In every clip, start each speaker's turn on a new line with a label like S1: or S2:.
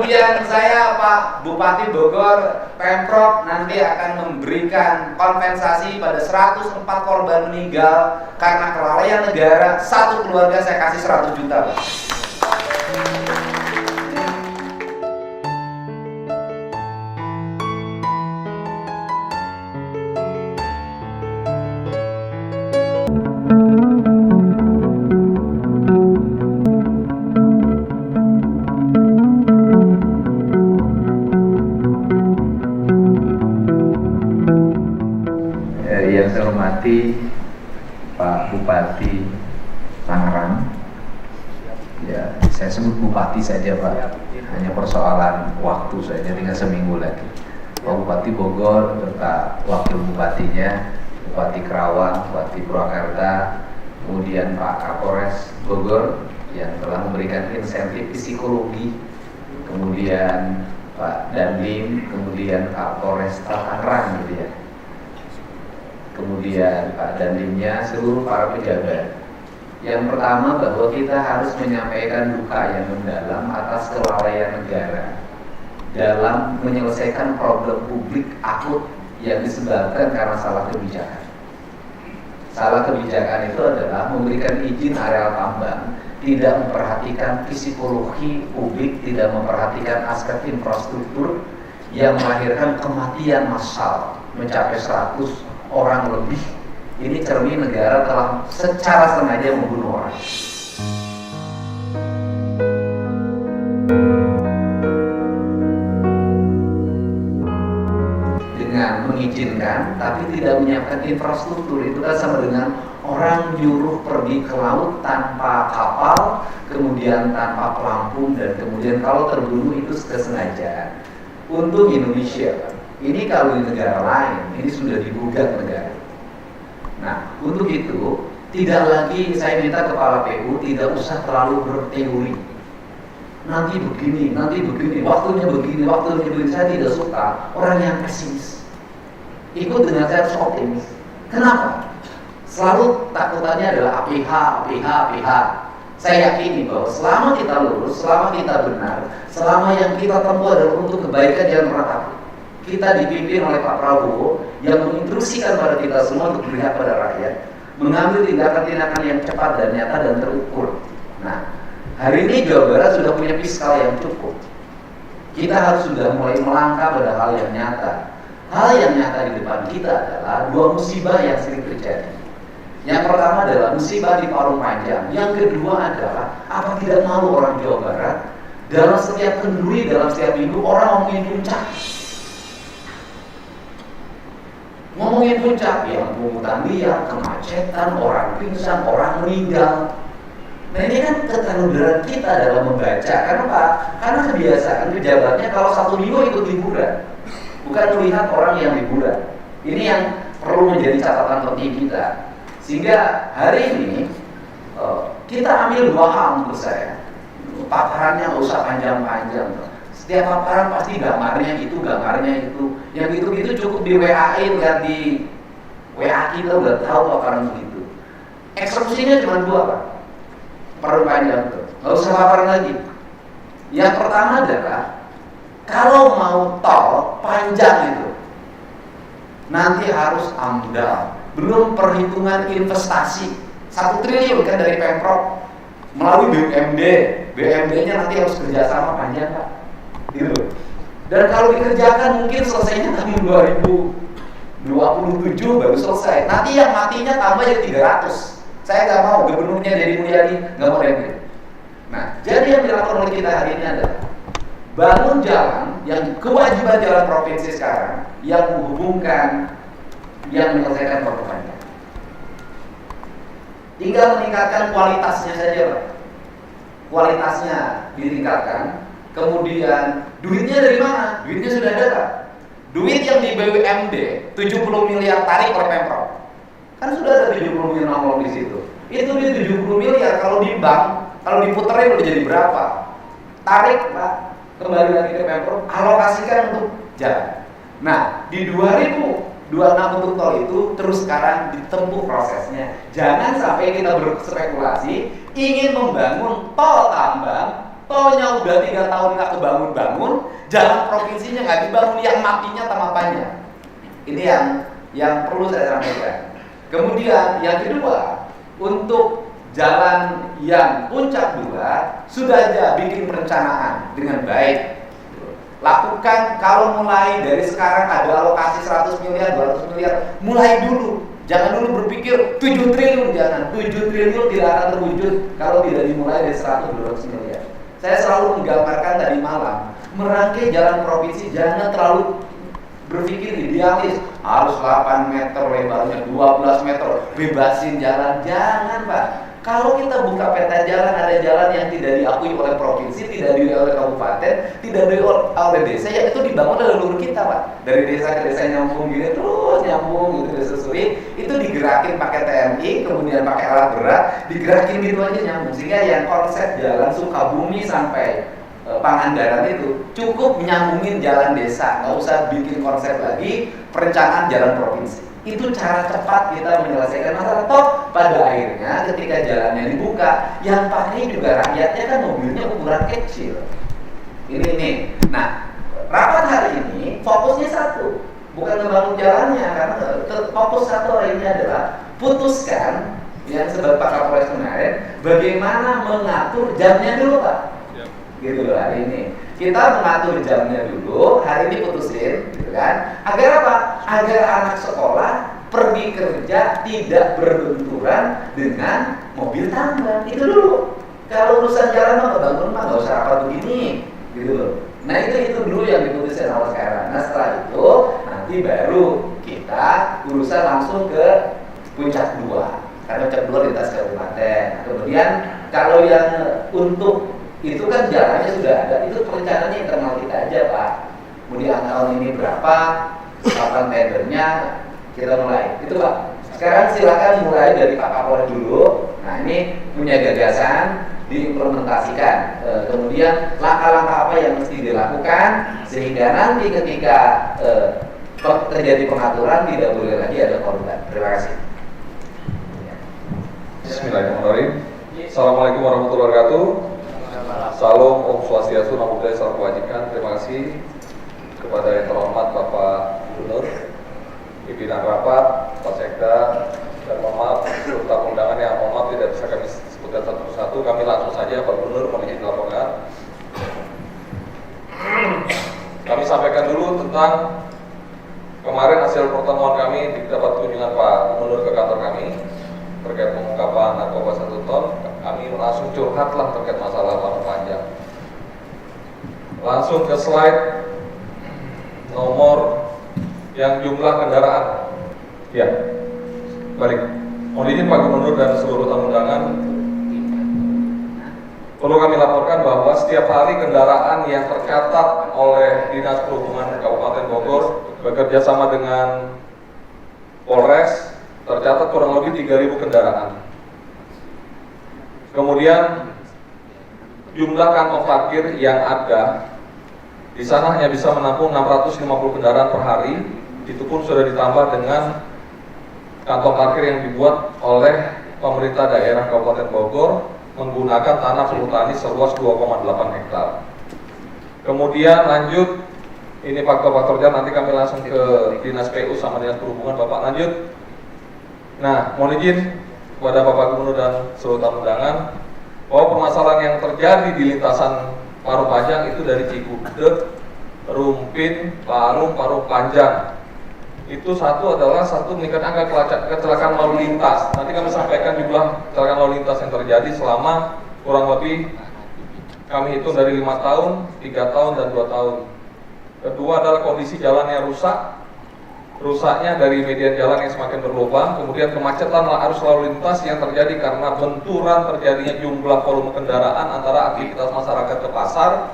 S1: Kemudian saya Pak Bupati Bogor, Pemprov nanti akan memberikan kompensasi pada 104 korban meninggal karena kelalaian negara. Satu keluarga saya kasih 100 juta Pak.
S2: Yang saya hormati Pak Bupati Tangerang, ya saya sebut Bupati saja Pak, hanya persoalan waktu saja, tinggal seminggu lagi. Pak Bupati Bogor serta Wakil Bupatinya, Bupati Kerawang, Bupati Purwakarta, kemudian Pak Kapolres Bogor yang telah memberikan insentif psikologi, kemudian Pak Dandim, kemudian Pak Polres Tangerang gitu ya. Kemudian Pak Dandimnya, seluruh para pejabat. Yang pertama bahwa kita harus menyampaikan duka yang mendalam atas kelalaian negara dalam menyelesaikan problem publik akut yang disebabkan karena salah kebijakan. Salah kebijakan itu adalah memberikan izin areal tambang, tidak memperhatikan psikologi publik, tidak memperhatikan aspek infrastruktur yang melahirkan kematian massal mencapai 100 orang lebih. Ini cermin negara telah secara sengaja membunuh orang. Dengan mengizinkan tapi tidak menyiapkan infrastruktur, itu kan sama dengan orang nyuruh pergi ke laut tanpa kapal, kemudian tanpa pelampung, dan kemudian kalau terbunuh itu kesengajaan. Untuk Indonesia, ini kalau di negara lain, ini sudah digugat negara. Nah, untuk itu, tidak lagi saya minta kepala PU tidak usah terlalu berteori. Nanti begini, waktunya begini. Saya tidak suka orang yang pesimis. Ikut dengan saya harus optimis. Kenapa? Selalu takutannya adalah APH. Saya yakini bahwa selama kita lurus, selama kita benar, selama yang kita tempuh adalah untuk kebaikan, jangan pernah takut. Kita dipimpin oleh Pak Prabowo yang menginstruksikan pada kita semua untuk berpihak pada rakyat, mengambil tindakan-tindakan yang cepat dan nyata dan terukur. Nah, hari ini Jawa Barat sudah punya fiskal yang cukup. Kita harus sudah mulai melangkah pada hal yang nyata. Hal yang nyata di depan kita adalah dua musibah yang sering terjadi. Yang pertama adalah musibah di Parung Panjang. Yang kedua adalah apa tidak malu orang Jawa Barat dalam setiap kenduri, dalam setiap minggu orang ngomongin puncak. Ngomongin puncak, yang pungutan liar, kemacetan, orang pingsan, orang meninggal. Nah ini kan keteluduran kita dalam membaca. Karena apa? Karena kebiasaan pejabatnya kalau satu minggu ikut liburan, bukan melihat orang yang liburan. Ini yang perlu menjadi catatan penting kita. Sehingga hari ini kita ambil dua hal menurut saya. Paparannya nggak usah panjang-panjang. Setiap paparan pasti gambarnya itu. Yang itu cukup di WA-in, lihat di WA kita udah tahu paparan begitu. Eksekusinya cuma dua Pak. Perpanjang tuh, nggak usah paparan lagi. Yang pertama adalah kalau mau tol panjang itu nanti harus AMDAL, belum perhitungan investasi 1 triliun kan dari Pemprov melalui BUMD-nya nanti harus kerjasama panjang Pak. Gitu. Dan kalau dikerjakan mungkin selesainya tahun 2027 baru selesai. Nanti yang matinya tambah jadi 300. Saya nggak mau, gubernurnya Deddy Mulyadi nggak mau review. Nah, jadi yang dilakukan oleh kita hari ini adalah bangun jalan yang kewajiban jalan provinsi sekarang yang menghubungkan, yang menyelesaikan perpanjangan. Tinggal meningkatkan kualitasnya saja Pak. Kualitasnya ditingkatkan. Kemudian duitnya dari mana? Duitnya sudah ada Pak. Duit yang di BUMD 70 miliar tarik oleh Pemprov. Kan sudah ada 70 miliar nongol di situ. Itu di 70 miliar kalau di bank, kalau diputerin udah jadi berapa? Tarik Pak, kembali lagi ke Pemprov, alokasikan untuk jalan. Nah, di 2026 untuk tol itu terus sekarang ditempuh prosesnya. Jangan sampai kita berspekulasi ingin membangun tol tambang
S1: Tohnya udah 3 tahun nggak kebangun-bangun, jalan provinsinya nggak dibangun, yang matinya tamapanya. Ini yang perlu saya sampaikan. Kemudian yang kedua, untuk jalan yang puncak 2 sudah aja bikin perencanaan dengan baik. Lakukan, kalau mulai dari sekarang ada alokasi 100 miliar, 200 miliar, mulai dulu. Jangan dulu berpikir 7 triliun, jangan. 7 triliun tidak akan terwujud kalau tidak dimulai dari 100-200 miliar. Saya selalu menggambarkan tadi malam, merangkai jalan provinsi jangan terlalu berpikir idealis, harus 8 meter lebarnya, 12 meter, bebasin jalan. Jangan, Pak. Kalau kita buka peta jalan, ada jalan yang tidak diakui oleh provinsi, tidak diakui oleh kabupaten, tidak diakui oleh desa, yang itu dibangun oleh leluhur kita, Pak. Dari desa ke desa nyambung gini, terus nyambung gitu, disusuri, itu digerakin pakai TNI, kemudian pakai alat berat, digerakin gitu aja nyambung. Sehingga yang konsep jalan Sukabumi sampai Pangandaran itu cukup nyambungin jalan desa, nggak usah bikin konsep lagi perencanaan jalan provinsi. Itu cara cepat kita menyelesaikan masalah. Toh pada akhirnya ketika jalannya dibuka, yang pakai juga rakyatnya, kan mobilnya ukuran kecil. Ini. Nah, rapat hari ini fokusnya satu, bukan membangun jalannya, karena fokus satu hari ini adalah putuskan yang sebagai Pak Kapolres kemarin, bagaimana mengatur jamnya dulu, Pak. Gitu loh, hari ini kita mengatur jamnya dulu, hari ini putusin gitu kan, agar apa? Agar anak sekolah pergi kerja tidak berbenturan dengan mobil tambang. Itu dulu. Kalau urusan jalan mah bangun mah nggak usah rapat begini gitu loh. Nah itu dulu yang diputusin awal sekarang. Nah setelah itu nanti baru kita urusan langsung ke puncak 2, karena puncak 2 lintas kabupaten. Kemudian kalau yang untuk itu kan jalannya sudah ada, itu perencanaannya internal kita aja, Pak. Kemudian tahun ini berapa, kapan tendernya, kita mulai. Itu, Pak. Sekarang silakan mulai dari Pak Kapolres dulu. Nah ini punya gagasan, diimplementasikan. Kemudian langkah-langkah apa yang mesti dilakukan sehingga nanti ketika terjadi pengaturan tidak boleh lagi ada korban. Terima kasih.
S3: Bismillahirrahmanirrahim. Assalamualaikum warahmatullahi wabarakatuh. Salam, Om Swastiastu, Namo Buddhaya, Salam Kebajikan. Terima kasih kepada yang terhormat Bapak Gubernur, pimpinan rapat, Pak Sekda, dan mohon maaf seluruh tamu undangan yang mohon maaf tidak bisa kami sebutkan satu persatu. Kami langsung saja Pak Gubernur mohon izin dilaporkan. Kami sampaikan dulu tentang kemarin hasil pertemuan kami, dapat kunjungan Pak Gubernur ke kantor kami terkait pengungkapan narkoba 1 ton. Kami langsung curhatlah terkait masalah Parung Panjang. Langsung ke slide nomor yang jumlah kendaraan. Ya, balik. Mohon izin Pak Gubernur dan seluruh tamu undangan, perlu kami laporkan bahwa setiap hari kendaraan yang tercatat oleh Dinas Perhubungan Kabupaten Bogor bekerja sama dengan Polres tercatat kurang lebih 3.000 kendaraan. Kemudian jumlah kantong parkir yang ada di sana hanya bisa menampung 650 kendaraan per hari. Itu pun sudah ditambah dengan kantong parkir yang dibuat oleh pemerintah daerah Kabupaten Bogor menggunakan tanah perhutani seluas 2,8 hektar. Kemudian lanjut, ini faktor-faktor jalan nanti kami langsung ke Dinas PU sama Dinas Perhubungan. Bapak lanjut. Nah, mohon izin kepada Bapak Gubernur dan seluruh tamu undangan bahwa permasalahan yang terjadi di lintasan Parung Panjang itu dari Cigudeg, Rumpin, Parung Panjang. Itu adalah meningkat angka kecelakaan lalu lintas. Nanti kami sampaikan jumlah kecelakaan lalu lintas yang terjadi selama kurang lebih kami hitung dari 5 tahun, 3 tahun, dan 2 tahun. Kedua adalah kondisi jalan yang rusak. Rusaknya dari median jalan yang semakin berlubang, kemudian kemacetan arus lalu lintas yang terjadi karena benturan terjadinya jumlah volume kendaraan antara aktivitas masyarakat ke pasar.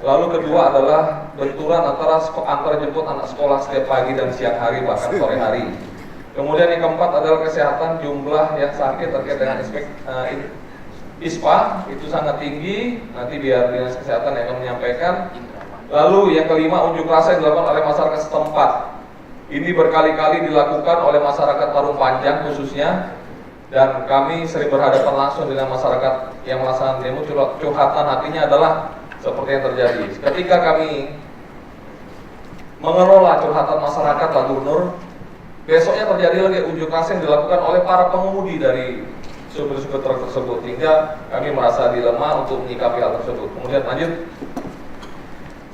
S3: Lalu kedua adalah benturan antara jemput anak sekolah setiap pagi dan siang hari bahkan sore hari. Kemudian yang keempat adalah kesehatan, jumlah yang sakit terkait dengan ISPA itu sangat tinggi. Nanti biar Dinas Kesehatan yang akan menyampaikan. Lalu yang kelima, unjuk rasa yang dilakukan oleh masyarakat setempat. Ini berkali-kali dilakukan oleh masyarakat Parung Panjang khususnya, dan kami sering berhadapan langsung dengan masyarakat yang melaksanakan demo. Curhatan hatinya adalah seperti yang terjadi. Ketika kami mengelola curhatan masyarakat Pak Gubernur, besoknya terjadi lagi unjuk rasa yang dilakukan oleh para pengemudi dari supir-supir truk tersebut, hingga kami merasa dilema untuk menyikapi hal tersebut. Kemudian lanjut,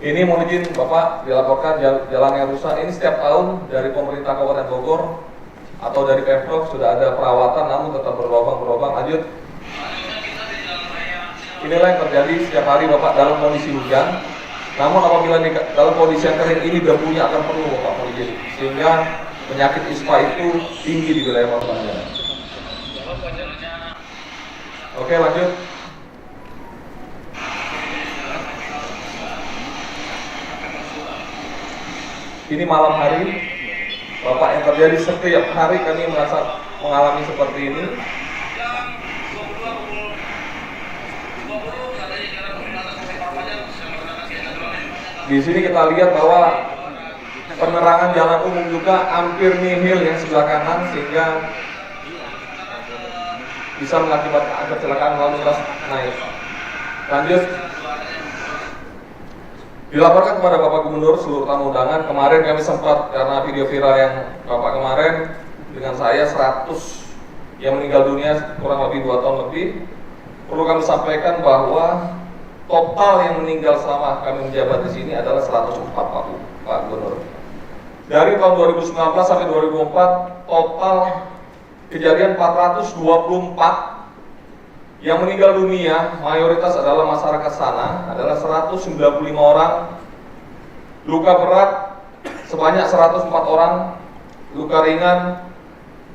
S3: ini mohon izin Bapak, dilaporkan jalan yang rusak. Ini setiap tahun dari pemerintah Kabupaten Bogor atau dari Pemprov sudah ada perawatan, namun tetap berlubang-berlubang. Lanjut. Inilah yang terjadi setiap hari Bapak dalam kondisi hujan. Namun apabila dalam kondisi yang kering ini debunya akan penuh Bapak, mohon izin, sehingga penyakit ISPA itu tinggi di wilayah Bapak. Oke, lanjut. Ini malam hari Bapak, yang terjadi setiap hari kami merasa mengalami seperti ini. Di sini kita lihat bahwa penerangan jalan umum juga hampir nihil yang sebelah kanan, sehingga bisa mengakibatkan kecelakaan lalu lintas naik. Lanjut. Dilaporkan kepada Bapak Gubernur seluruh tamu undangan, kemarin kami sempat, karena video viral yang Bapak kemarin dengan saya 100 yang meninggal dunia kurang lebih 2 tahun lebih, perlu kami sampaikan bahwa total yang meninggal selama kami menjabat di sini adalah 104 Pak Gubernur. Dari tahun 2019 sampai 2004 total kejadian 424 yang meninggal dunia, mayoritas adalah masyarakat sana, adalah 195 orang. Luka berat sebanyak 104 orang, luka ringan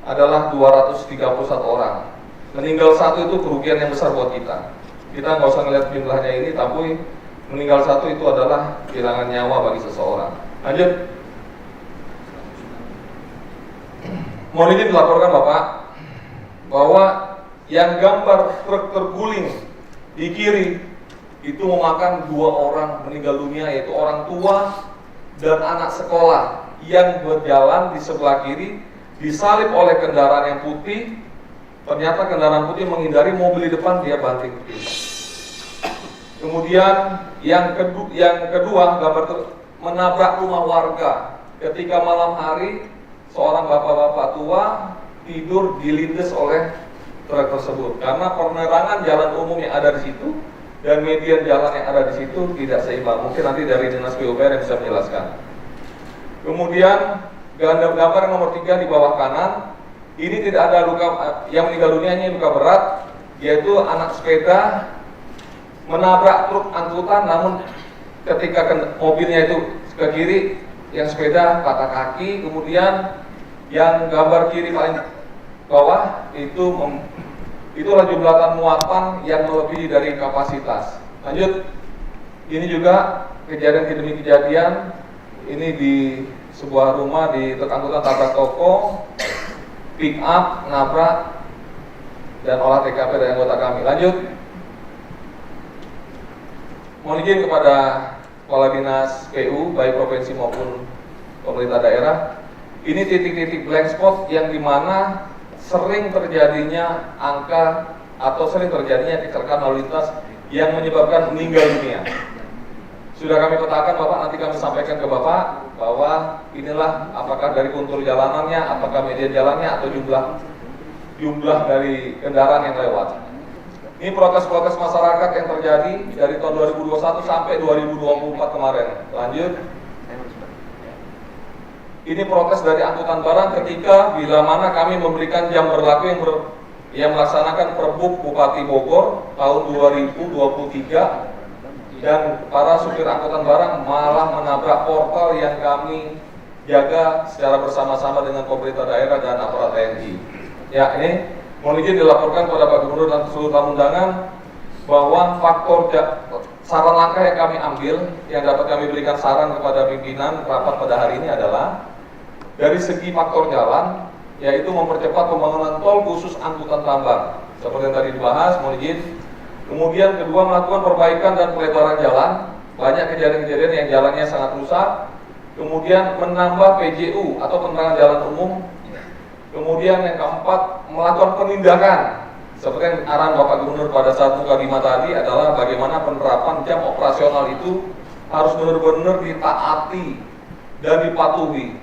S3: adalah 231 orang. Meninggal satu itu kerugian yang besar buat kita. Kita nggak usah ngeliat jumlahnya ini, tapi meninggal satu itu adalah kehilangan nyawa bagi seseorang. Lanjut. Mohon izin dilaporkan Bapak, bahwa yang gambar truk terguling di kiri itu memakan 2 orang meninggal dunia, yaitu orang tua dan anak sekolah yang berjalan di sebelah kiri, disalip oleh kendaraan yang putih. Ternyata kendaraan putih menghindari mobil di depan, dia banting. Kemudian yang kedua gambar menabrak rumah warga ketika malam hari, seorang bapak-bapak tua tidur dilindas oleh truk tersebut, karena penerangan jalan umum yang ada di situ dan median jalan yang ada di situ tidak seimbang. Mungkin nanti dari Dinas PUPR yang bisa menjelaskan. Kemudian gambar nomor 3 di bawah kanan, ini tidak ada luka yang meninggal dunia, ini luka berat, yaitu anak sepeda menabrak truk angkutan, namun ketika mobilnya itu ke kiri, yang sepeda patah kaki. Kemudian yang gambar kiri paling bawah itulah jumlah muatan yang melebihi dari kapasitas. Lanjut. Ini juga kejadian demi kejadian. Ini di sebuah rumah di truk angkutan tabrak toko, pick up nabrak, dan olah TKP dari anggota kami. Lanjut. Mohon izin kepada Kepala Dinas PU baik provinsi maupun pemerintah daerah. Ini titik-titik blank spot yang dimana sering terjadinya angka atau sering terjadinya kecelakaan lalu lintas yang menyebabkan meninggal dunia. Sudah kami petakan Bapak, nanti kami sampaikan ke Bapak bahwa inilah apakah dari kontur jalanannya, apakah median jalannya, atau jumlah dari kendaraan yang lewat. Ini protes-protes masyarakat yang terjadi dari tahun 2021 sampai 2024 kemarin. Lanjut. Ini protes dari angkutan barang ketika bila mana kami memberikan jam berlaku yang melaksanakan Perbuk Bupati Bogor tahun 2023, dan para supir angkutan barang malah menabrak portal yang kami jaga secara bersama-sama dengan pemerintah daerah dan aparat TNI. Ya, ini mohon izin dilaporkan kepada Pak Gubernur dan seluruh tamu undangan bahwa faktor saran langkah yang kami ambil, yang dapat kami berikan saran kepada pimpinan rapat pada hari ini adalah dari segi faktor jalan, yaitu mempercepat pembangunan tol khusus angkutan tambang seperti yang tadi dibahas, mohon izin. Kemudian kedua, melakukan perbaikan dan pelebaran jalan. Banyak kejadian-kejadian yang jalannya sangat rusak. Kemudian menambah PJU atau penerangan jalan umum. Kemudian yang keempat, melakukan penindakan. Seperti yang arahan Bapak Gubernur pada saat buka 5 tadi adalah bagaimana penerapan jam operasional itu harus benar-benar ditaati dan dipatuhi.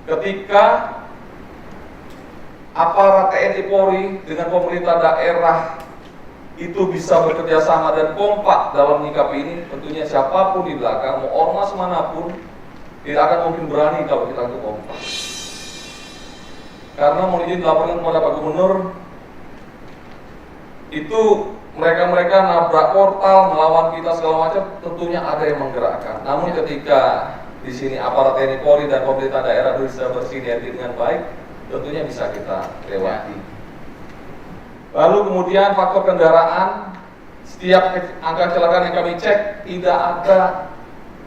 S3: Ketika aparat TNI Polri dengan pemerintah daerah itu bisa bekerja sama dan kompak dalam menyikapi ini, tentunya siapapun di belakang, mau ormas manapun, tidak akan mungkin berani kalau kita itu kompak. Karena mau izin laporan kepada Pak Gubernur, itu mereka nabrak portal, melawan kita segala macam, tentunya ada yang menggerakkan. Namun ketika di sini aparat TNI Polri dan pemerintah daerah bisa bersinergi dengan baik, tentunya bisa kita lewati. Lalu kemudian faktor kendaraan, setiap angka kecelakaan yang kami cek tidak ada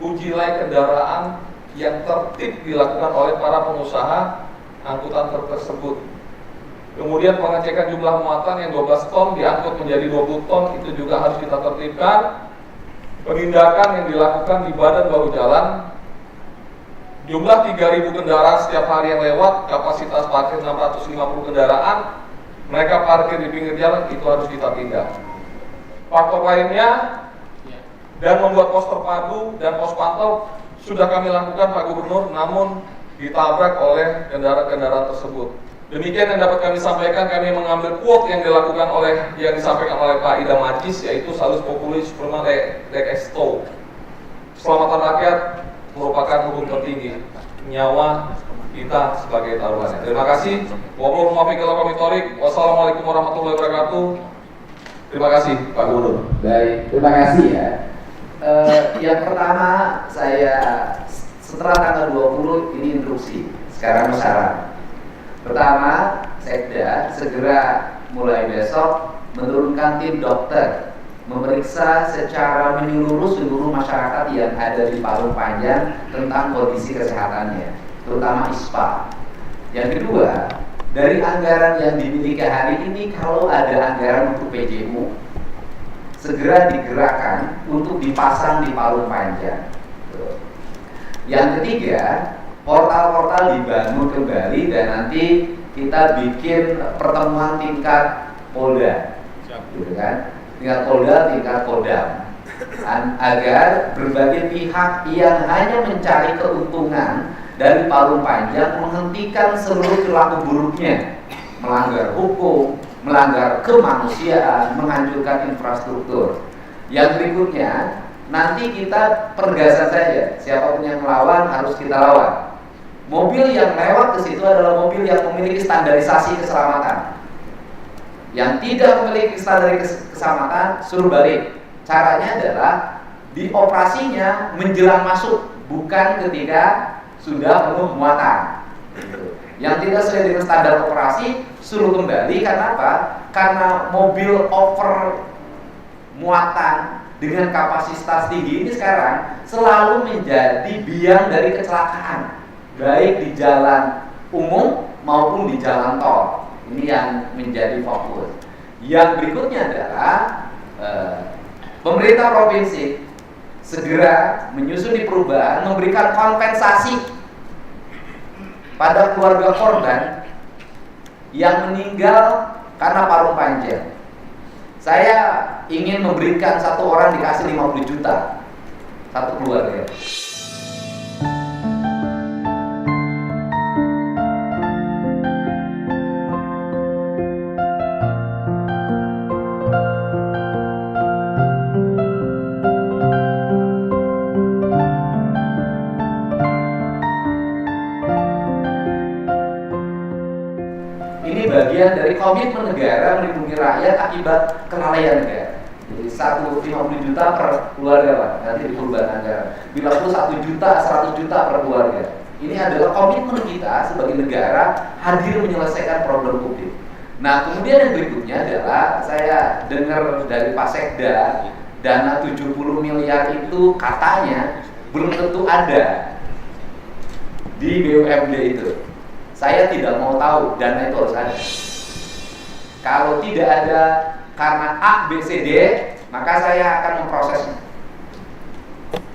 S3: uji layak kendaraan yang tertib dilakukan oleh para pengusaha angkutan truk tersebut. Kemudian pengecekan jumlah muatan yang 12 ton diangkut menjadi 20 ton itu juga harus kita tertibkan. Penindakan yang dilakukan di badan bahu jalan, jumlah 3.000 kendaraan setiap hari yang lewat, kapasitas parkir 650 kendaraan, mereka parkir di pinggir jalan, itu harus kita tindak. Faktor lainnya, dan membuat pos terpadu dan pos pantau sudah kami lakukan Pak Gubernur, namun ditabrak oleh kendaraan-kendaraan tersebut. Demikian yang dapat kami sampaikan. Kami mengambil quote yang disampaikan oleh Pak Idam Aziz, yaitu salus populis suprema lex esto. Keselamatan rakyat merupakan hukum tertinggi, nyawa kita sebagai taruhannya. Terima kasih. Wassalamualaikum warahmatullahi wabarakatuh. Terima kasih Pak Gubernur.
S2: Baik, terima kasih ya. Yang pertama, saya setelah tanggal 20 ini instruksi, sekarang syarat. Pertama, Sekda segera mulai besok menurunkan tim dokter memeriksa secara menyeluruh seluruh masyarakat yang ada di Parung Panjang tentang kondisi kesehatannya, terutama ISPA. Yang kedua, dari anggaran yang dimiliki hari ini, kalau ada anggaran untuk PJMU, segera digerakkan untuk dipasang di Parung Panjang. Yang ketiga, portal-portal dibangun kembali dan nanti kita bikin pertemuan tingkat Polda, gitu kan? Tingkat Polda, tingkat Kodam, agar berbagai pihak yang hanya mencari keuntungan dari Parung Panjang menghentikan seluruh perilaku buruknya, melanggar hukum, melanggar kemanusiaan, menghancurkan infrastruktur. Yang berikutnya, nanti kita pergasan saja, siapapun yang melawan harus kita lawan. Mobil yang lewat ke situ adalah mobil yang memiliki standarisasi keselamatan. Yang tidak memiliki standarisasi keselamatan suruh balik. Caranya adalah di operasinya menjelang masuk, bukan ketika sudah penuh muatan. Yang tidak sesuai dengan standar operasi suruh kembali. Karena apa? Karena mobil over muatan dengan kapasitas tinggi ini sekarang selalu menjadi biang dari kecelakaan, baik di jalan umum maupun di jalan tol. Ini yang menjadi fokus. Yang berikutnya adalah pemerintah provinsi segera menyusun di perubahan, memberikan kompensasi pada keluarga korban yang meninggal karena Parung Panjang. Saya ingin memberikan satu orang dikasih 50 juta satu keluarga. Bagian dari komitmen negara melindungi rakyat akibat kelalaian negara. Jadi 150 juta per keluarga Pak, nanti di perubahan anggaran. Bila perlu 1 juta, 100 juta per keluarga. Ini adalah komitmen kita sebagai negara hadir menyelesaikan problem publik. Nah, kemudian yang berikutnya adalah saya dengar dari Pak Sekda, dana 70 miliar itu katanya belum tentu ada di BUMD itu. Saya tidak mau tahu dana itu harus ada. Kalau tidak ada karena A, B, C, D, maka saya akan memprosesnya.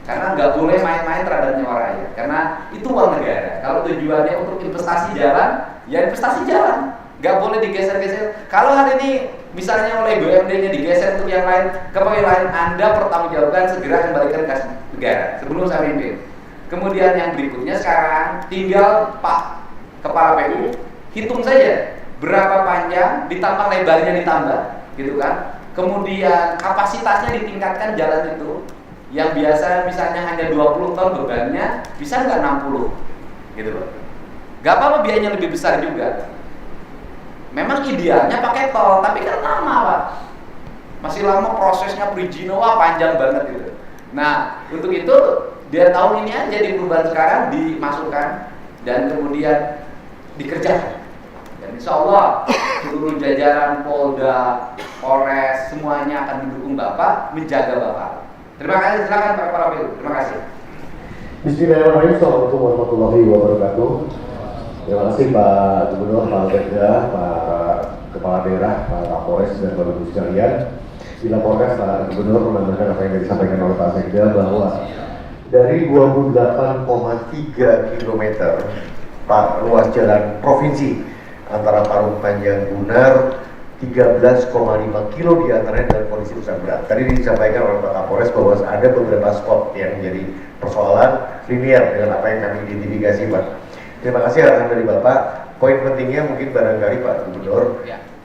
S2: Karena nggak boleh main-main terhadap nyawa rakyat. Karena itu uang negara. Kalau tujuannya untuk investasi jalan,
S1: ya investasi jalan, nggak boleh digeser-geser. Kalau hari ini misalnya oleh BUMD-nya digeser untuk yang lain, ke pegawai lain, Anda pertanggungjawabkan segera kembalikan kas negara sebelum saya mimpin. Kemudian yang berikutnya sekarang tinggal Pak Kepala PU hitung saja berapa panjang ditambah lebarnya ditambah, gitu kan? Kemudian kapasitasnya ditingkatkan jalan itu, yang biasa misalnya hanya 20 ton bebannya bisa nggak 60, gitu loh. Gak apa-apa biayanya lebih besar juga. Memang idealnya pakai tol, tapi kan lama Pak. Masih lama prosesnya perizinan, wah panjang banget gitu. Nah untuk itu dia tahun ini aja di perubahan sekarang dimasukkan dan kemudian dikerjakan. Dan insya Allah seluruh jajaran Polda, Polres semuanya akan mendukung Bapak, menjaga Bapak. Terima kasih, silakan Pak Kepala PU. Terima kasih.
S4: Bismillahirrahmanirrahim. Assalamualaikum warahmatullahi wabarakatuh. Terima kasih Pak Gubernur, Pak Sekda, Pak Kepala Daerah, Pak Kapolres dan Bapak Ibu sekalian. Dilaporkan Pak Gubernur menambahkan apa yang disampaikan oleh Pak Sekda bahwa dari 28,3 km ruas jalan provinsi antara Parung Panjang Gunar 13,5 kilo diantaranya dalam kondisi rusak berat. Tadi disampaikan oleh Pak Kapolres bahwa ada beberapa spot yang menjadi persoalan linear dengan apa yang kami identifikasi Pak. Terima kasih arahan dari Bapak. Poin pentingnya mungkin barangkali Pak Gubernur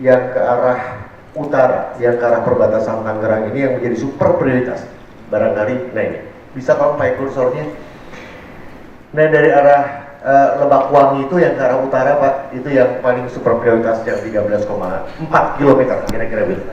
S4: yang ke arah utara, yang ke arah perbatasan Tangerang ini yang menjadi super prioritas. Barangkali, nah ini bisa Pak pakai kursornya. Nah dari arah Lebak Wangi itu yang ke arah utara Pak, itu yang paling super prioritas yang 13,4 km kira-kira begitu.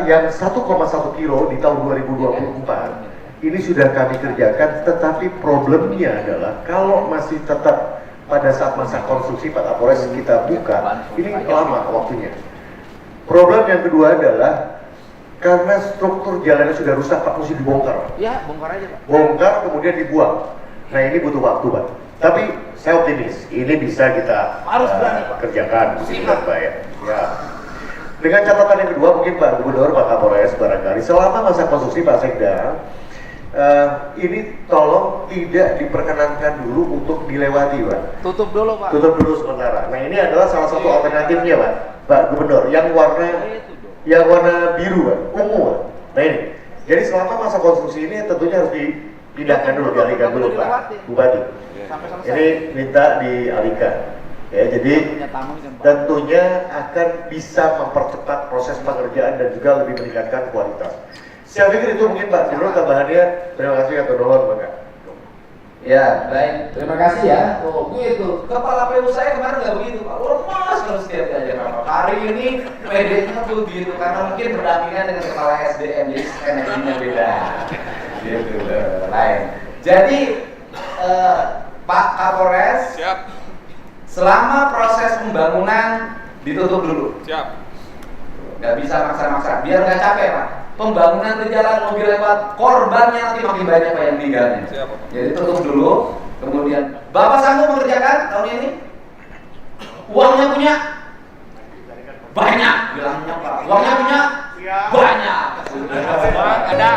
S4: Yang 1,1 kilo di tahun 2024 ini sudah kami kerjakan, tetapi problemnya adalah kalau masih tetap pada saat masa konstruksi Pak Kapolres kita buka, ini lama waktunya. Problem yang kedua adalah karena struktur jalannya sudah rusak Pak, mesti dibongkar.
S1: Ya, bongkar aja Pak.
S4: Bongkar kemudian dibuang. Nah ini butuh waktu Pak. Tapi saya optimis, ini bisa kita
S1: Harus berani, Pak.
S4: kerjakan dengan baik. Ya. Dengan catatan yang kedua mungkin Pak Gubernur, Pak Kapolres barangkali selama masa konstruksi Pak Sekda, ini tolong tidak diperkenankan dulu untuk dilewati Pak.
S1: Tutup dulu Pak.
S4: Tutup dulu sementara. Nah ini adalah salah satu alternatifnya Pak Gubernur, yang warna biru Pak, ungu Pak. Nah ini, jadi selama masa konstruksi ini tentunya harus dipindahkan dulu, dialihkan dulu Pak Bupati. Ini minta dialihkan. Ya, jadi tentunya akan bisa mempercepat proses pengerjaan dan juga lebih meningkatkan kualitas. Saya pikir itu mungkin Pak Gubernur tambahannya. Terima kasih atur nuhun Pak.
S1: Ya, baik. Terima kasih ya. Oh, gitu. Kepala PU saya kemarin nggak begitu, Pak. Lemas kalau setiap diajak Pak. Hari ini PD-nya tuh begitu karena mungkin berdampingan dengan kepala SDM, jadi energinya beda. Gitu, lain. Jadi Pak Kapolres,
S3: Siap.
S1: selama proses pembangunan ditutup dulu.
S3: Siap.
S1: Nggak bisa maksa-maksa, biar nggak capek Pak. Pembangunan berjalan, mobil lewat, korbannya nanti makin banyak Pak yang meninggalnya.
S3: Siap, Pak.
S1: Jadi tutup dulu, kemudian Bapak sanggup mengerjakan tahun ini? Uangnya punya? Banyak, bilangnya Pak. Uangnya punya? Banyak.
S5: Ada.